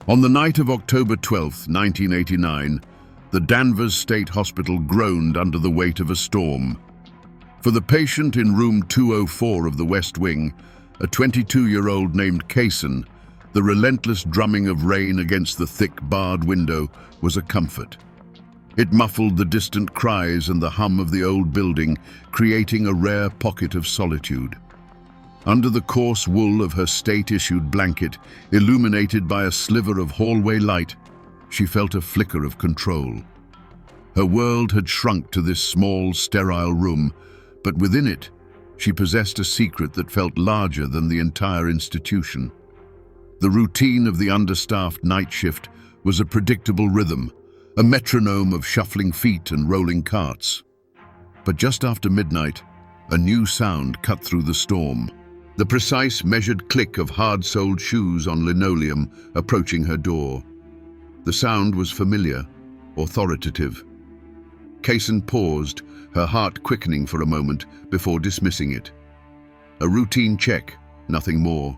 On the night of October 12, 1989, the Danvers State Hospital groaned under the weight of a storm. For the patient in room 204 of the West Wing, a 22-year-old named KAYSEN, the relentless drumming of rain against the thick, barred window was a comfort. It muffled the distant cries and the hum of the old building, creating a rare pocket of solitude. Under the coarse wool of her state-issued blanket, illuminated by a sliver of hallway light, she felt a flicker of control. Her world had shrunk to this small, sterile room, but within it, she possessed a secret that felt larger than the entire institution. The routine of the understaffed night shift was a predictable rhythm, a metronome of shuffling feet and rolling carts. But just after midnight, a new sound cut through the storm. The precise, measured click of hard-soled shoes on linoleum approaching her door. The sound was familiar, authoritative. KAYSEN paused, her heart quickening for a moment before dismissing it. A routine check, nothing more.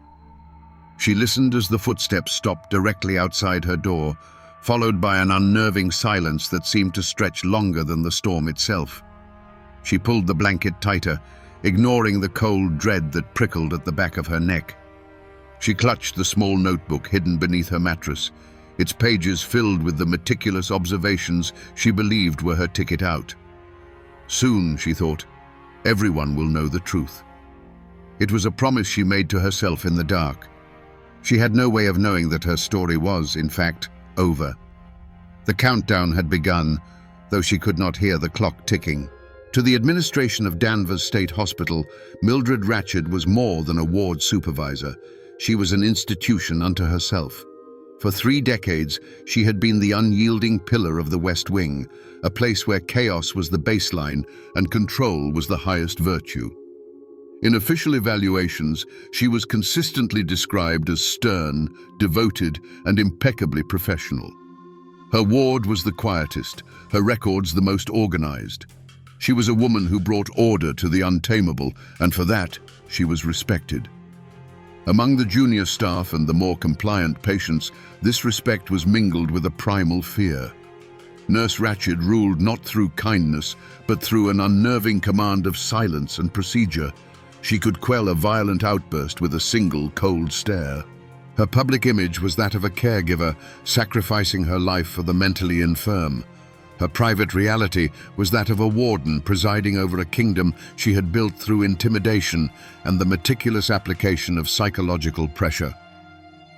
She listened as the footsteps stopped directly outside her door, followed by an unnerving silence that seemed to stretch longer than the storm itself. She pulled the blanket tighter, ignoring the cold dread that prickled at the back of her neck. She clutched the small notebook hidden beneath her mattress, its pages filled with the meticulous observations she believed were her ticket out. Soon, she thought, everyone will know the truth. It was a promise she made to herself in the dark. She had no way of knowing that her story was, in fact, over. The countdown had begun, though she could not hear the clock ticking. To the administration of Danvers State Hospital, Mildred Ratched was more than a ward supervisor. She was an institution unto herself. For 3 decades, she had been the unyielding pillar of the West Wing, a place where chaos was the baseline and control was the highest virtue. In official evaluations, she was consistently described as stern, devoted, and impeccably professional. Her ward was the quietest, her records the most organized. She was a woman who brought order to the untamable, and for that, she was respected. Among the junior staff and the more compliant patients, this respect was mingled with a primal fear. Nurse Ratched ruled not through kindness, but through an unnerving command of silence and procedure. She could quell a violent outburst with a single cold stare. Her public image was that of a caregiver, sacrificing her life for the mentally infirm. Her private reality was that of a warden presiding over a kingdom she had built through intimidation and the meticulous application of psychological pressure.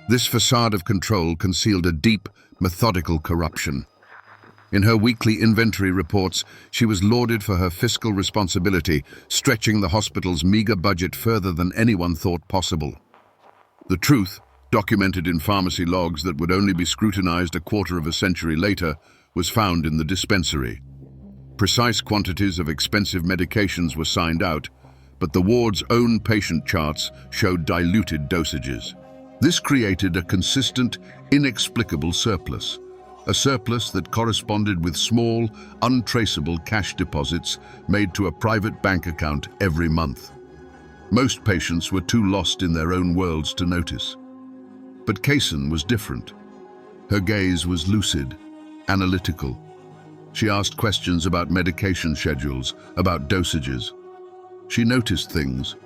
This facade of control concealed a deep, methodical corruption. In her weekly inventory reports, she was lauded for her fiscal responsibility, stretching the hospital's meager budget further than anyone thought possible. The truth, documented in pharmacy logs that would only be scrutinized a quarter of a century later, was found in the dispensary. Precise quantities of expensive medications were signed out, but the ward's own patient charts showed diluted dosages. This created a consistent, inexplicable surplus, a surplus that corresponded with small, untraceable cash deposits made to a private bank account every month. Most patients were too lost in their own worlds to notice. But KAYSEN was different. Her gaze was lucid, analytical. She asked questions about medication schedules, about dosages. She noticed things.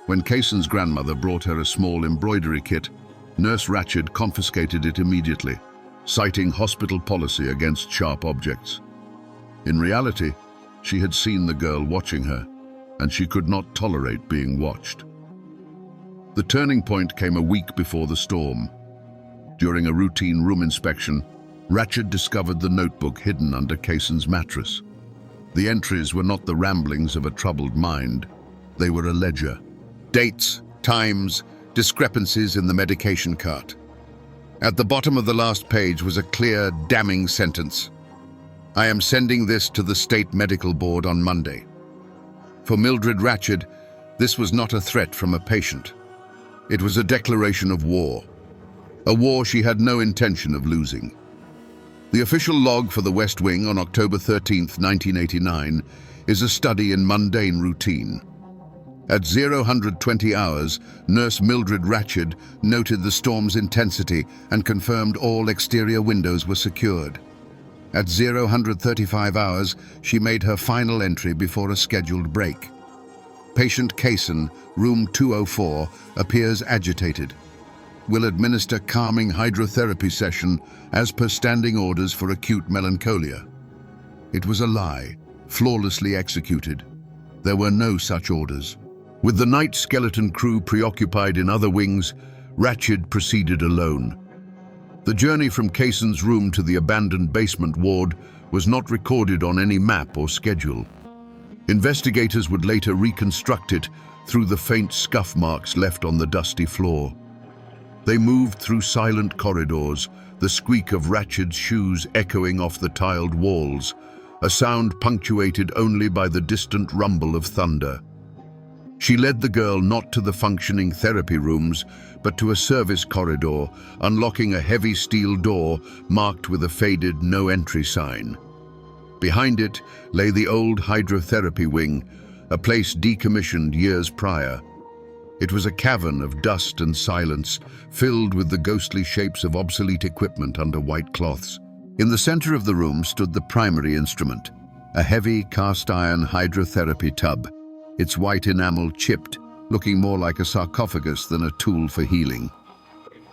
When KAYSEN's grandmother brought her a small embroidery kit, Nurse Ratched confiscated it immediately, citing hospital policy against sharp objects. In reality, she had seen the girl watching her, and she could not tolerate being watched. The turning point came a week before the storm. During a routine room inspection, Ratched discovered the notebook hidden under KAYSEN's mattress. The entries were not the ramblings of a troubled mind. They were a ledger. Dates, times, discrepancies in the medication cart. At the bottom of the last page was a clear, damning sentence. "I am sending this to the State Medical Board on Monday." For Mildred Ratched, this was not a threat from a patient. It was a declaration of war. A war she had no intention of losing. The official log for the West Wing on October 13, 1989, is a study in mundane routine. At 0:20 hours, Nurse Mildred Ratched noted the storm's intensity and confirmed all exterior windows were secured. At 0:35 hours, she made her final entry before a scheduled break. Patient KAYSEN, room 204, appears agitated. Will administer calming hydrotherapy session as per standing orders for acute melancholia. It was a lie, flawlessly executed. There were no such orders. With the night skeleton crew preoccupied in other wings, Ratched proceeded alone. The journey from KAYSEN's room to the abandoned basement ward was not recorded on any map or schedule. Investigators would later reconstruct it through the faint scuff marks left on the dusty floor. They moved through silent corridors, the squeak of Ratched's shoes echoing off the tiled walls, a sound punctuated only by the distant rumble of thunder. She led the girl not to the functioning therapy rooms, but to a service corridor, unlocking a heavy steel door marked with a faded no entry sign. Behind it lay the old hydrotherapy wing, a place decommissioned years prior. It was a cavern of dust and silence, filled with the ghostly shapes of obsolete equipment under white cloths. In the center of the room stood the primary instrument, a heavy cast-iron hydrotherapy tub, its white enamel chipped, looking more like a sarcophagus than a tool for healing.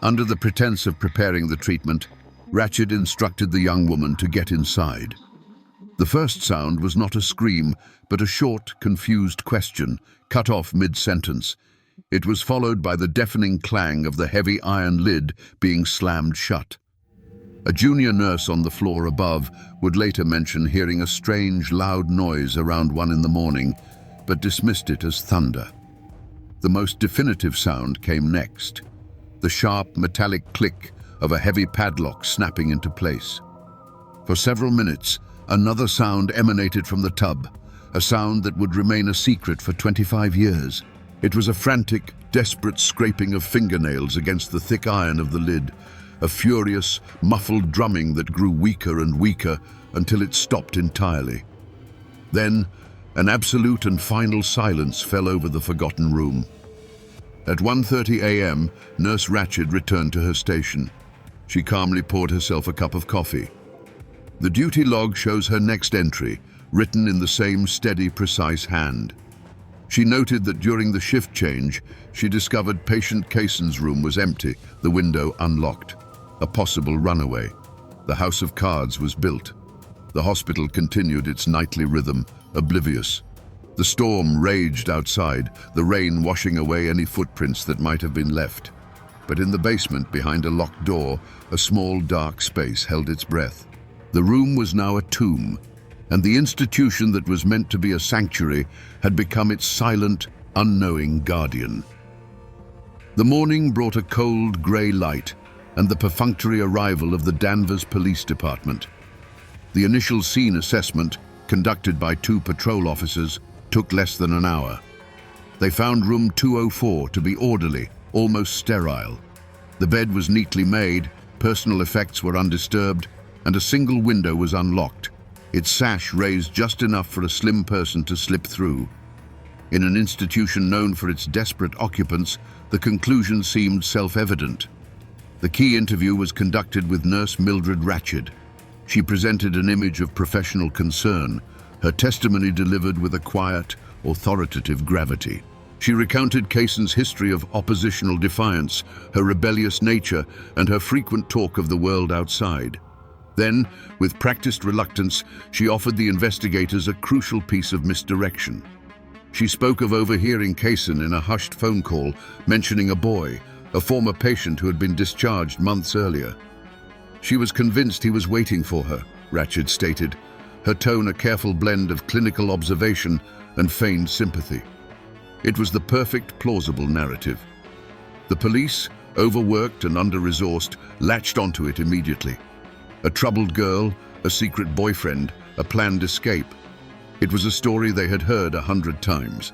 Under the pretense of preparing the treatment, Ratched instructed the young woman to get inside. The first sound was not a scream, but a short, confused question, cut off mid-sentence. It was followed by the deafening clang of the heavy iron lid being slammed shut. A junior nurse on the floor above would later mention hearing a strange, loud noise around 1 in the morning, but dismissed it as thunder. The most definitive sound came next, the sharp, metallic click of a heavy padlock snapping into place. For several minutes, another sound emanated from the tub, a sound that would remain a secret for 25 years. It was a frantic, desperate scraping of fingernails against the thick iron of the lid, a furious, muffled drumming that grew weaker and weaker until it stopped entirely. Then, an absolute and final silence fell over the forgotten room. At 1:30 a.m., Nurse Ratched returned to her station. She calmly poured herself a cup of coffee. The duty log shows her next entry, written in the same steady, precise hand. She noted that during the shift change, she discovered patient KAYSEN's room was empty, the window unlocked. A possible runaway. The house of cards was built. The hospital continued its nightly rhythm, oblivious. The storm raged outside, the rain washing away any footprints that might have been left. But in the basement, behind a locked door, a small dark space held its breath. The room was now a tomb, and the institution that was meant to be a sanctuary had become its silent, unknowing guardian. The morning brought a cold, grey light and the perfunctory arrival of the Danvers Police Department. The initial scene assessment, conducted by 2 patrol officers, took less than an hour. They found room 204 to be orderly, almost sterile. The bed was neatly made, personal effects were undisturbed, and a single window was unlocked, its sash raised just enough for a slim person to slip through. In an institution known for its desperate occupants, the conclusion seemed self-evident. The key interview was conducted with Nurse Mildred Ratched. She presented an image of professional concern, her testimony delivered with a quiet, authoritative gravity. She recounted KAYSEN's history of oppositional defiance, her rebellious nature, and her frequent talk of the world outside. Then, with practiced reluctance, she offered the investigators a crucial piece of misdirection. She spoke of overhearing KAYSEN in a hushed phone call, mentioning a boy, a former patient who had been discharged months earlier. She was convinced he was waiting for her, Ratched stated, her tone a careful blend of clinical observation and feigned sympathy. It was the perfect, plausible narrative. The police, overworked and under-resourced, latched onto it immediately. A troubled girl, a secret boyfriend, a planned escape. It was a story they had heard 100 times.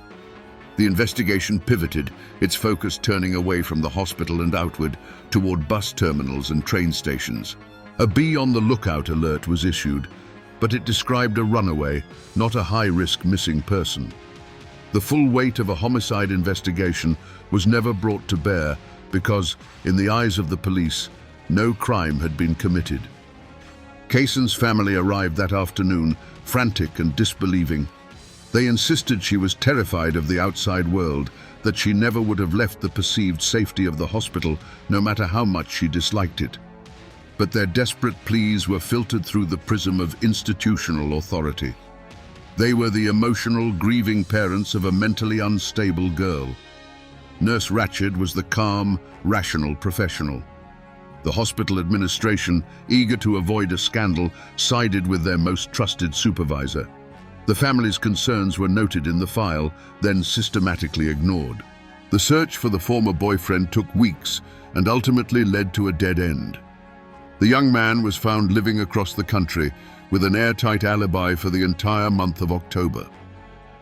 The investigation pivoted, its focus turning away from the hospital and outward toward bus terminals and train stations. A be on the lookout alert was issued, but it described a runaway, not a high-risk missing person. The full weight of a homicide investigation was never brought to bear because, in the eyes of the police, no crime had been committed. KAYSEN's family arrived that afternoon, frantic and disbelieving. They insisted she was terrified of the outside world, that she never would have left the perceived safety of the hospital, no matter how much she disliked it. But their desperate pleas were filtered through the prism of institutional authority. They were the emotional, grieving parents of a mentally unstable girl. Nurse Ratched was the calm, rational professional. The hospital administration, eager to avoid a scandal, sided with their most trusted supervisor. The family's concerns were noted in the file, then systematically ignored. The search for the former boyfriend took weeks and ultimately led to a dead end. The young man was found living across the country with an airtight alibi for the entire month of October.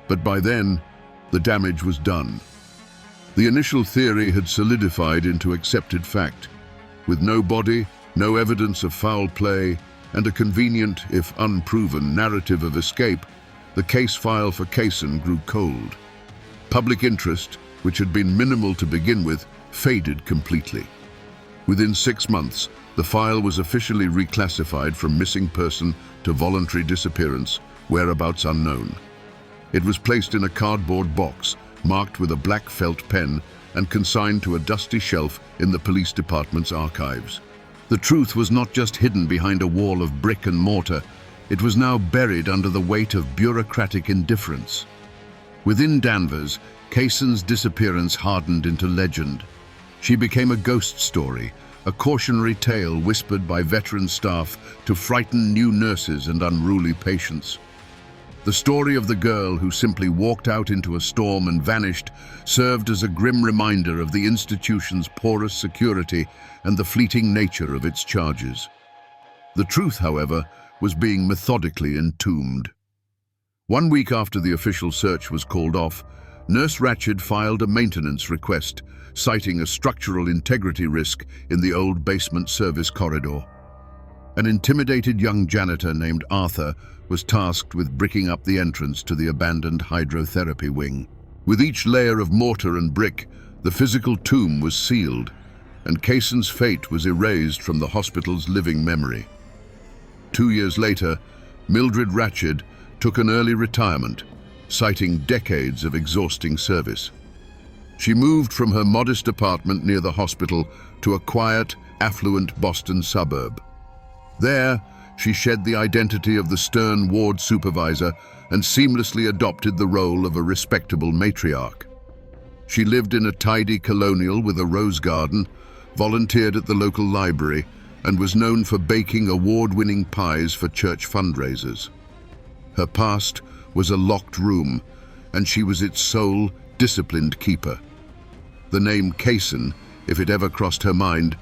But by then, the damage was done. The initial theory had solidified into accepted fact. With no body, no evidence of foul play, and a convenient, if unproven, narrative of escape, the case file for KAYSEN grew cold. Public interest, which had been minimal to begin with, faded completely. Within 6 months, the file was officially reclassified from missing person to voluntary disappearance, whereabouts unknown. It was placed in a cardboard box, marked with a black felt pen, and consigned to a dusty shelf in the police department's archives. The truth was not just hidden behind a wall of brick and mortar, it was now buried under the weight of bureaucratic indifference. Within Danvers, KAYSEN's disappearance hardened into legend. She became a ghost story, a cautionary tale whispered by veteran staff to frighten new nurses and unruly patients. The story of the girl who simply walked out into a storm and vanished served as a grim reminder of the institution's porous security and the fleeting nature of its charges. The truth, however, was being methodically entombed. 1 week after the official search was called off, Nurse Ratched filed a maintenance request, citing a structural integrity risk in the old basement service corridor. An intimidated young janitor named Arthur was tasked with bricking up the entrance to the abandoned hydrotherapy wing. With each layer of mortar and brick, the physical tomb was sealed, and KAYSEN's fate was erased from the hospital's living memory. 2 years later, Mildred Ratched took an early retirement, citing decades of exhausting service. She moved from her modest apartment near the hospital to a quiet, affluent Boston suburb. There, she shed the identity of the stern ward supervisor and seamlessly adopted the role of a respectable matriarch. She lived in a tidy colonial with a rose garden, volunteered at the local library, and was known for baking award-winning pies for church fundraisers. Her past was a locked room, and she was its sole, disciplined keeper. The name KAYSEN, if it ever crossed her mind,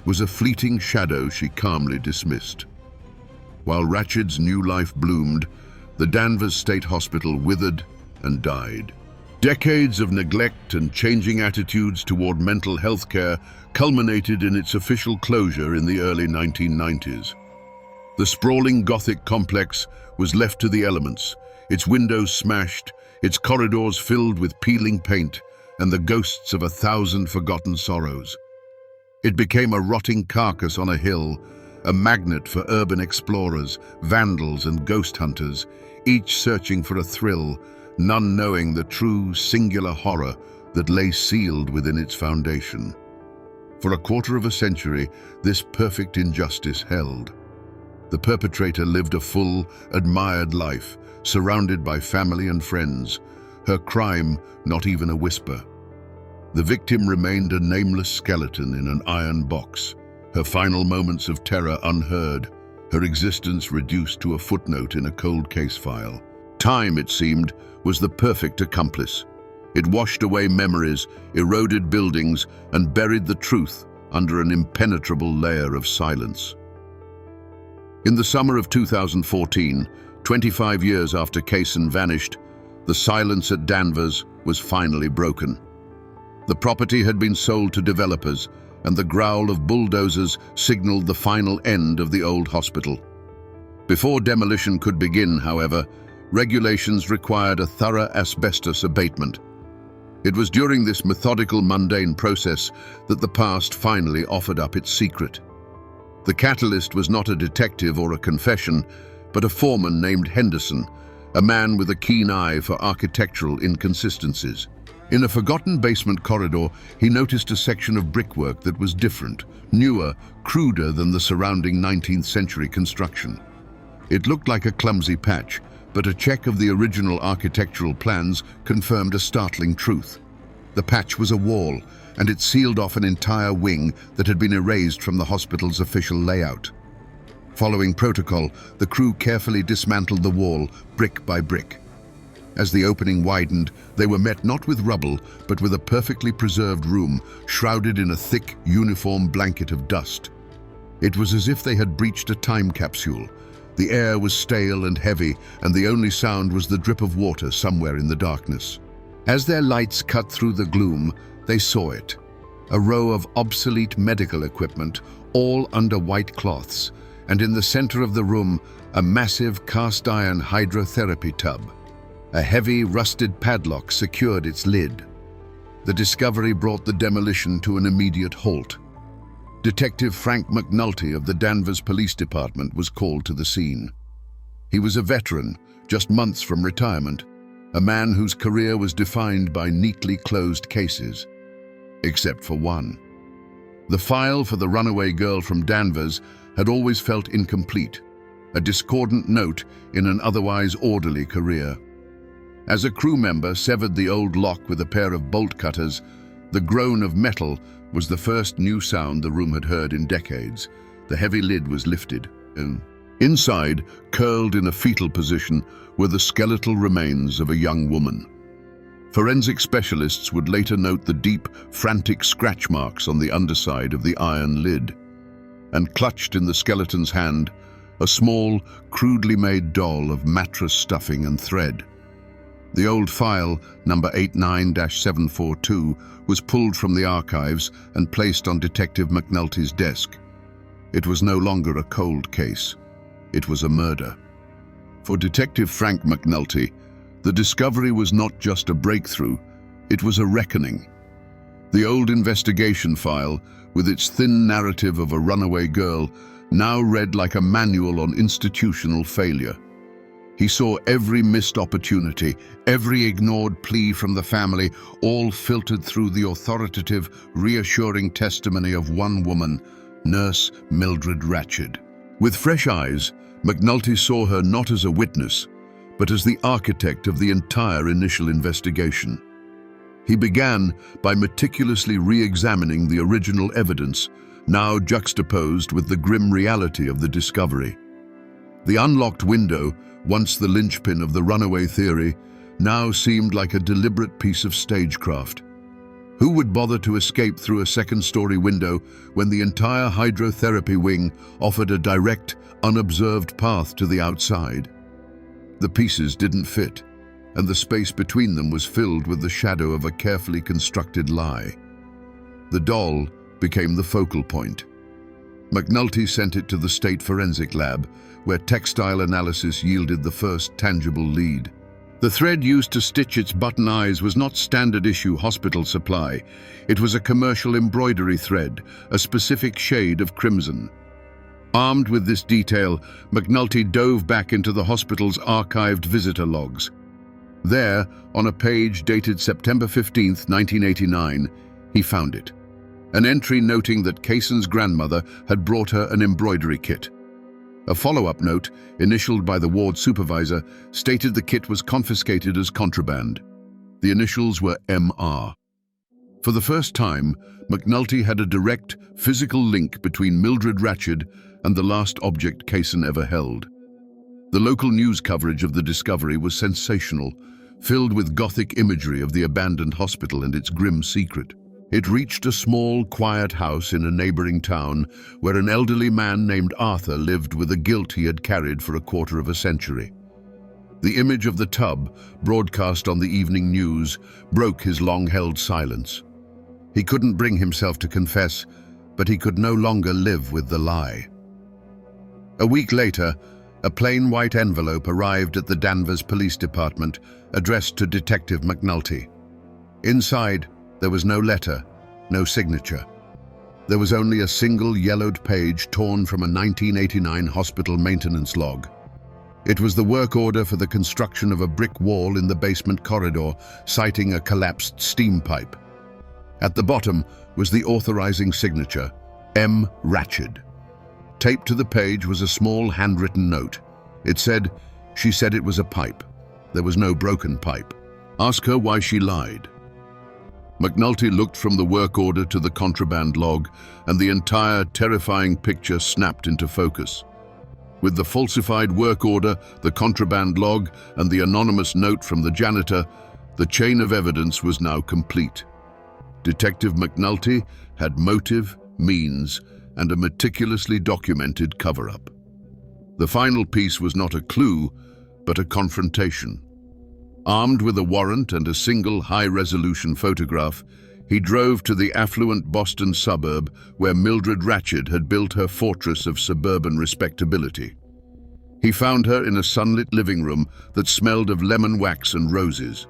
was a fleeting shadow she calmly dismissed. While Ratched's new life bloomed, the Danvers State Hospital withered and died. Decades of neglect and changing attitudes toward mental health care culminated in its official closure in the early 1990s. The sprawling Gothic complex was left to the elements, its windows smashed, its corridors filled with peeling paint, and the ghosts of 1,000 forgotten sorrows. It became a rotting carcass on a hill, a magnet for urban explorers, vandals, and ghost hunters, each searching for a thrill, none knowing the true, singular horror that lay sealed within its foundation. For a quarter of a century, this perfect injustice held. The perpetrator lived a full, admired life, surrounded by family and friends, her crime not even a whisper. The victim remained a nameless skeleton in an iron box, her final moments of terror unheard, her existence reduced to a footnote in a cold case file. Time, it seemed, was the perfect accomplice. It washed away memories, eroded buildings, and buried the truth under an impenetrable layer of silence. In the summer of 2014, 25 years after KAYSEN vanished, the silence at Danvers was finally broken. The property had been sold to developers, and the growl of bulldozers signaled the final end of the old hospital. Before demolition could begin, however, regulations required a thorough asbestos abatement. It was during this methodical, mundane process that the past finally offered up its secret. The catalyst was not a detective or a confession, but a foreman named Henderson, a man with a keen eye for architectural inconsistencies. In a forgotten basement corridor, he noticed a section of brickwork that was different, newer, cruder than the surrounding 19th century construction. It looked like a clumsy patch, but a check of the original architectural plans confirmed a startling truth. The patch was a wall, and it sealed off an entire wing that had been erased from the hospital's official layout. Following protocol, the crew carefully dismantled the wall, brick by brick. As the opening widened, they were met not with rubble, but with a perfectly preserved room, shrouded in a thick, uniform blanket of dust. It was as if they had breached a time capsule. The air was stale and heavy, and the only sound was the drip of water somewhere in the darkness. As their lights cut through the gloom, they saw it. A row of obsolete medical equipment, all under white cloths, and in the center of the room, a massive cast-iron hydrotherapy tub. A heavy, rusted padlock secured its lid. The discovery brought the demolition to an immediate halt. Detective Frank McNulty of the Danvers Police Department was called to the scene. He was a veteran, just months from retirement, a man whose career was defined by neatly closed cases. Except for one. The file for the runaway girl from Danvers had always felt incomplete, a discordant note in an otherwise orderly career. As a crew member severed the old lock with a pair of bolt cutters, the groan of metal was the first new sound the room had heard in decades. The heavy lid was lifted. Inside, curled in a fetal position, were the skeletal remains of a young woman. Forensic specialists would later note the deep, frantic scratch marks on the underside of the iron lid. And clutched in the skeleton's hand, a small, crudely made doll of mattress stuffing and thread. The old file, number 89-742, was pulled from the archives and placed on Detective McNulty's desk. It was no longer a cold case. It was a murder. For Detective Frank McNulty, the discovery was not just a breakthrough, it was a reckoning. The old investigation file, with its thin narrative of a runaway girl, now read like a manual on institutional failure. He saw every missed opportunity, every ignored plea from the family, all filtered through the authoritative, reassuring testimony of one woman, Nurse Mildred Ratched. With fresh eyes, McNulty saw her not as a witness, but as the architect of the entire initial investigation. He began by meticulously re-examining the original evidence, now juxtaposed with the grim reality of the discovery. The unlocked window, once the linchpin of the runaway theory, now seemed like a deliberate piece of stagecraft. Who would bother to escape through a second-story window when the entire hydrotherapy wing offered a direct, unobserved path to the outside? The pieces didn't fit, and the space between them was filled with the shadow of a carefully constructed lie. The doll became the focal point. McNulty sent it to the state forensic lab, where textile analysis yielded the first tangible lead. The thread used to stitch its button eyes was not standard-issue hospital supply. It was a commercial embroidery thread, a specific shade of crimson. Armed with this detail, McNulty dove back into the hospital's archived visitor logs. There, on a page dated September 15, 1989, he found it. An entry noting that KAYSEN's grandmother had brought her an embroidery kit. A follow-up note, initialed by the ward supervisor, stated the kit was confiscated as contraband. The initials were MR. For the first time, McNulty had a direct, physical link between Mildred Ratched and the last object KAYSEN ever held. The local news coverage of the discovery was sensational, filled with gothic imagery of the abandoned hospital and its grim secret. It reached a small, quiet house in a neighboring town where an elderly man named Arthur lived with a guilt he had carried for a quarter of a century. The image of the tub, broadcast on the evening news, broke his long-held silence. He couldn't bring himself to confess, but he could no longer live with the lie. A week later, A plain white envelope arrived at the Danvers Police Department, addressed to Detective McNulty. Inside, there was no letter, no signature. There was only a single yellowed page torn from a 1989 hospital maintenance log. It was the work order for the construction of a brick wall in the basement corridor, citing a collapsed steam pipe. At the bottom was the authorizing signature, M. Ratched. Taped to the page was a small handwritten note. It said, "She said it was a pipe. There was no broken pipe. Ask her why she lied." McNulty looked from the work order to the contraband log, and the entire terrifying picture snapped into focus. With the falsified work order, the contraband log, and the anonymous note from the janitor, the chain of evidence was now complete. Detective McNulty had motive, means, and a meticulously documented cover-up. The final piece was not a clue, but a confrontation. Armed with a warrant and a single high-resolution photograph, he drove to the affluent Boston suburb where Mildred Ratched had built her fortress of suburban respectability. He found her in a sunlit living room that smelled of lemon wax and roses.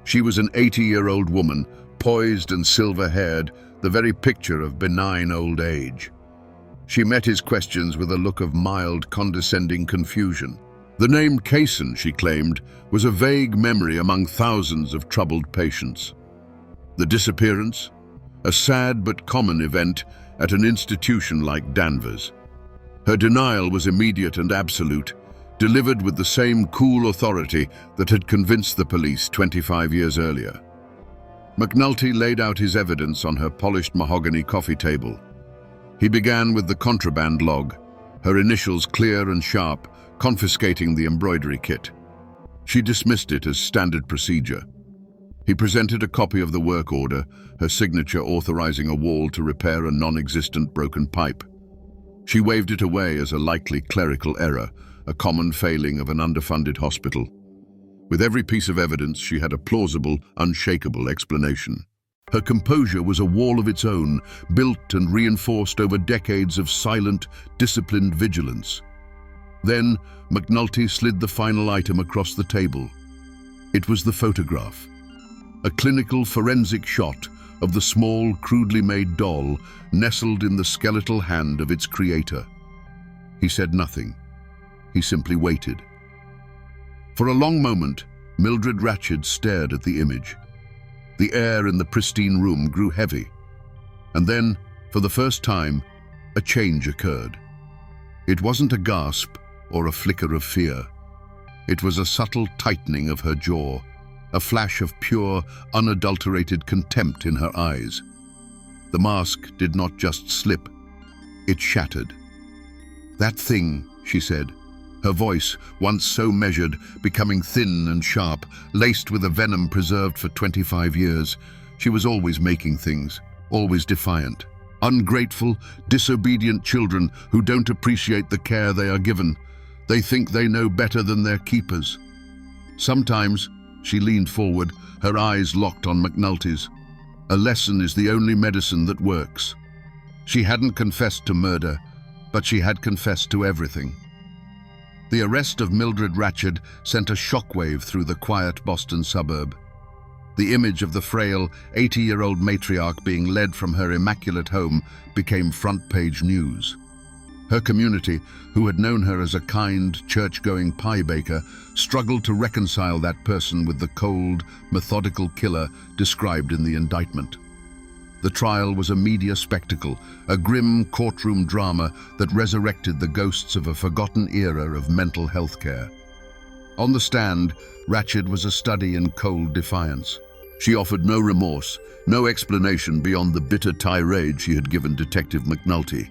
She was an 80-year-old woman, poised and silver-haired, the very picture of benign old age. She met his questions with a look of mild, condescending confusion. The name KAYSEN, she claimed, was a vague memory among thousands of troubled patients. The disappearance? A sad but common event at an institution like Danvers. Her denial was immediate and absolute, delivered with the same cool authority that had convinced the police 25 years earlier. McNulty laid out his evidence on her polished mahogany coffee table. He began with the contraband log, her initials clear and sharp, confiscating the embroidery kit. She dismissed it as standard procedure. He presented a copy of the work order, her signature authorizing a wall to repair a non-existent broken pipe. She waved it away as a likely clerical error, a common failing of an underfunded hospital. With every piece of evidence, she had a plausible, unshakable explanation. Her composure was a wall of its own, built and reinforced over decades of silent, disciplined vigilance. Then, McNulty slid the final item across the table. It was the photograph. A clinical forensic shot of the small, crudely made doll nestled in the skeletal hand of its creator. He said nothing. He simply waited. For a long moment, Mildred Ratched stared at the image. The air in the pristine room grew heavy. And then, for the first time, a change occurred. It wasn't a gasp or a flicker of fear. It was a subtle tightening of her jaw, a flash of pure, unadulterated contempt in her eyes. The mask did not just slip, it shattered. "That thing," she said, her voice, once so measured, becoming thin and sharp, laced with a venom preserved for 25 years. She was always making things, always defiant. Ungrateful, disobedient children who don't appreciate the care they are given. They think they know better than their keepers. Sometimes, she leaned forward, her eyes locked on McNulty's. A lesson is the only medicine that works. She hadn't confessed to murder, but she had confessed to everything. The arrest of Mildred Ratched sent a shockwave through the quiet Boston suburb. The image of the frail, 80-year-old matriarch being led from her immaculate home became front-page news. Her community, who had known her as a kind, church-going pie baker, struggled to reconcile that person with the cold, methodical killer described in the indictment. The trial was a media spectacle, a grim courtroom drama that resurrected the ghosts of a forgotten era of mental health care. On the stand, Ratched was a study in cold defiance. She offered no remorse, no explanation beyond the bitter tirade she had given Detective McNulty.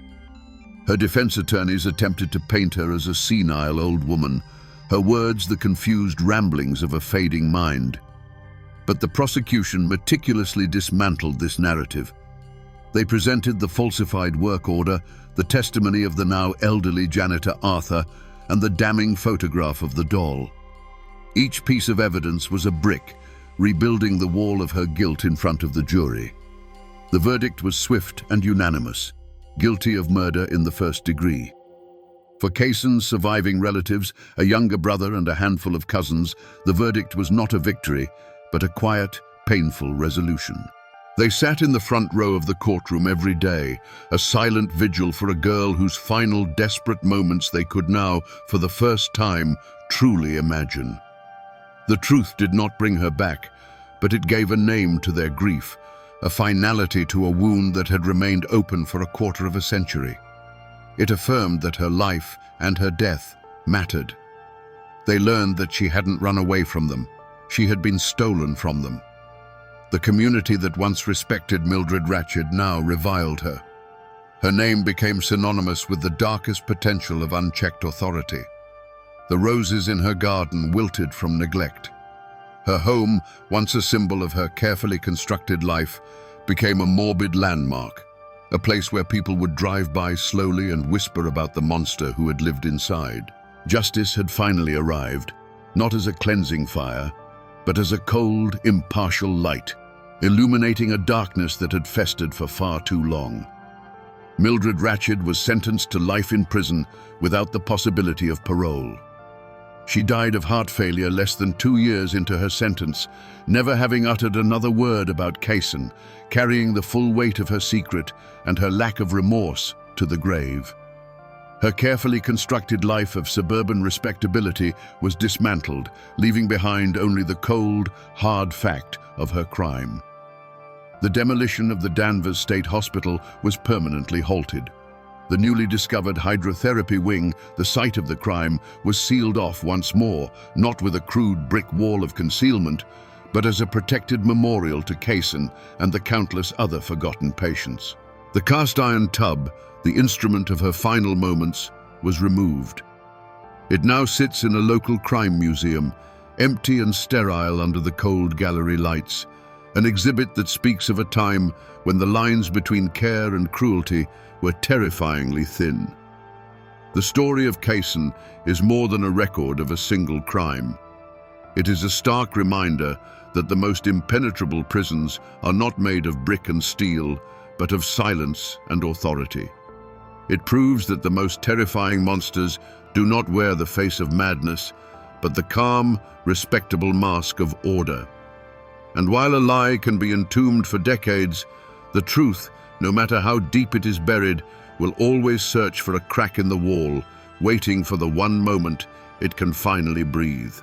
Her defense attorneys attempted to paint her as a senile old woman, her words the confused ramblings of a fading mind. But the prosecution meticulously dismantled this narrative. They presented the falsified work order, the testimony of the now elderly janitor Arthur, and the damning photograph of the doll. Each piece of evidence was a brick, rebuilding the wall of her guilt in front of the jury. The verdict was swift and unanimous, guilty of murder in the first degree. For KAYSEN's surviving relatives, a younger brother and a handful of cousins, the verdict was not a victory, but a quiet, painful resolution. They sat in the front row of the courtroom every day, a silent vigil for a girl whose final desperate moments they could now, for the first time, truly imagine. The truth did not bring her back, but it gave a name to their grief, a finality to a wound that had remained open for a quarter of a century. It affirmed that her life and her death mattered. They learned that she hadn't run away from them. She had been stolen from them. The community that once respected Mildred Ratched now reviled her. Her name became synonymous with the darkest potential of unchecked authority. The roses in her garden wilted from neglect. Her home, once a symbol of her carefully constructed life, became a morbid landmark, a place where people would drive by slowly and whisper about the monster who had lived inside. Justice had finally arrived, not as a cleansing fire, but as a cold, impartial light, illuminating a darkness that had festered for far too long. Mildred Ratched was sentenced to life in prison without the possibility of parole. She died of heart failure less than 2 years into her sentence, never having uttered another word about KAYSEN, carrying the full weight of her secret and her lack of remorse to the grave. Her carefully constructed life of suburban respectability was dismantled, leaving behind only the cold, hard fact of her crime. The demolition of the Danvers State Hospital was permanently halted. The newly discovered hydrotherapy wing, the site of the crime, was sealed off once more, not with a crude brick wall of concealment, but as a protected memorial to KAYSEN and the countless other forgotten patients. The cast-iron tub, the instrument of her final moments, was removed. It now sits in a local crime museum, empty and sterile under the cold gallery lights, an exhibit that speaks of a time when the lines between care and cruelty were terrifyingly thin. The story of KAYSEN is more than a record of a single crime. It is a stark reminder that the most impenetrable prisons are not made of brick and steel, but of silence and authority. It proves that the most terrifying monsters do not wear the face of madness, but the calm, respectable mask of order. And while a lie can be entombed for decades, the truth, no matter how deep it is buried, will always search for a crack in the wall, waiting for the one moment it can finally breathe.